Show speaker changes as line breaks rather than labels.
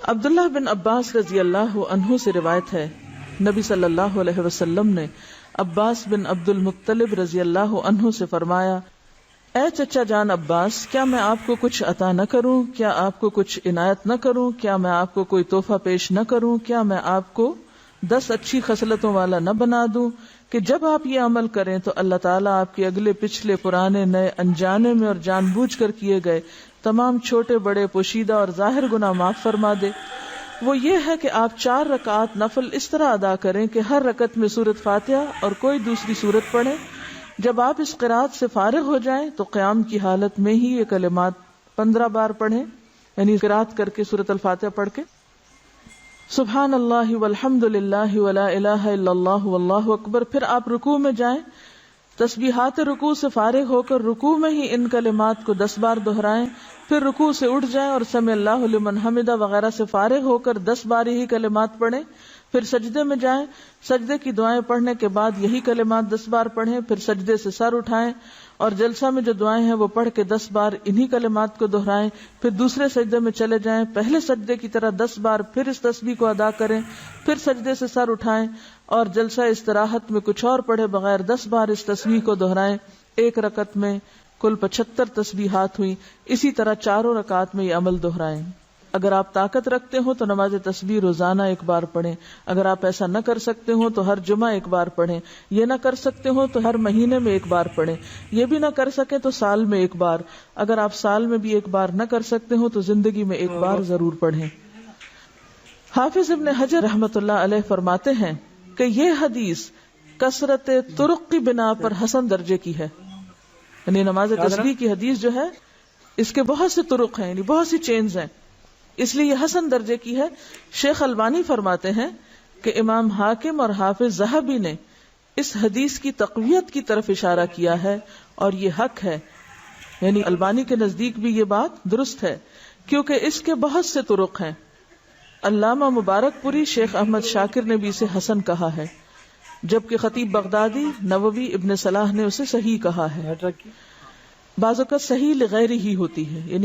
عبداللہ بن عباس رضی اللہ عنہ سے روایت ہے، نبی صلی اللہ علیہ وسلم نے عباس بن عبد المطلب رضی اللہ عنہ سے فرمایا، اے چچا جان عباس، کیا میں آپ کو کچھ عطا نہ کروں؟ کیا آپ کو کچھ عنایت نہ کروں؟ کیا میں آپ کو کوئی تحفہ پیش نہ کروں؟ کیا میں آپ کو 10 اچھی خصلتوں والا نہ بنا دوں کہ جب آپ یہ عمل کریں تو اللہ تعالیٰ آپ کے اگلے پچھلے پرانے نئے انجانے میں اور جان بوجھ کر کیے گئے تمام چھوٹے بڑے پوشیدہ اور ظاہر گناہ معاف فرما دے؟ وہ یہ ہے کہ آپ 4 رکعات نفل اس طرح ادا کریں کہ ہر رکعت میں سورۃ فاتحہ اور کوئی دوسری سورت پڑھیں۔ جب آپ اس قرات سے فارغ ہو جائیں تو قیام کی حالت میں ہی یہ کلمات 15 بار پڑھیں، یعنی قرات کر کے سورۃ الفاتحہ پڑھ کے سبحان اللہ والحمد للہ ولا الہ الا اللہ واللہ اکبر۔ پھر آپ رکوع میں جائیں، تسبیحات رکوع سے فارغ ہو کر رکوع میں ہی ان کلمات کو 10 بار دہرائیں، پھر رکوع سے اٹھ جائیں اور سمع اللہ لمن حمدہ وغیرہ سے فارغ ہو کر 10 بار ہی کلمات پڑھیں، پھر سجدے میں جائیں، سجدے کی دعائیں پڑھنے کے بعد یہی کلمات 10 بار پڑھیں، پھر سجدے سے سر اٹھائیں اور جلسہ میں جو دعائیں ہیں وہ پڑھ کے 10 بار انہی کلمات کو دہرائیں، پھر دوسرے سجدے میں چلے جائیں، پہلے سجدے کی طرح 10 بار پھر اس تسبیح کو ادا کریں، پھر سجدے سے سر اٹھائیں اور جلسہ استراحت میں کچھ اور پڑھے بغیر 10 بار اس تسبیح کو دہرائیں۔ ایک رکعت میں کل 75 تسبیحات ہوئی، اسی طرح 4 رکعات میں یہ عمل دہرائیں۔ اگر آپ طاقت رکھتے ہو تو نماز تسبیح روزانہ 1 بار پڑھیں، اگر آپ ایسا نہ کر سکتے ہو تو ہر جمعہ 1 بار پڑھیں، یہ نہ کر سکتے ہو تو ہر مہینے میں 1 بار پڑھیں، یہ بھی نہ کر سکے تو سال میں 1 بار، اگر آپ سال میں بھی 1 بار نہ کر سکتے ہو تو زندگی میں 1 بار ضرور پڑھیں۔ حافظ ابن حجر رحمۃ اللہ علیہ فرماتے ہیں کہ یہ حدیث کثرت طرق کی بنا پر حسن درجے کی ہے، یعنی نماز تسبیح کی حدیث جو ہے اس کے بہت سے طرق ہیں، یعنی بہت سی چینز ہیں، اس لیے یہ حسن درجے کی ہے۔ شیخ البانی فرماتے ہیں کہ امام حاکم اور حافظ ذہبی نے اس حدیث کی تقویت کی طرف اشارہ کیا ہے اور یہ حق ہے، یعنی البانی کے نزدیک بھی یہ بات درست ہے کیونکہ اس کے بہت سے طرق ہیں۔ علامہ مبارک پوری شیخ احمد شاکر نے بھی اسے حسن کہا ہے، جبکہ خطیب بغدادی، نووی، ابن صلاح نے اسے صحیح کہا ہے۔ بعض اوقات صحیح لغیر ہی ہوتی ہے، یعنی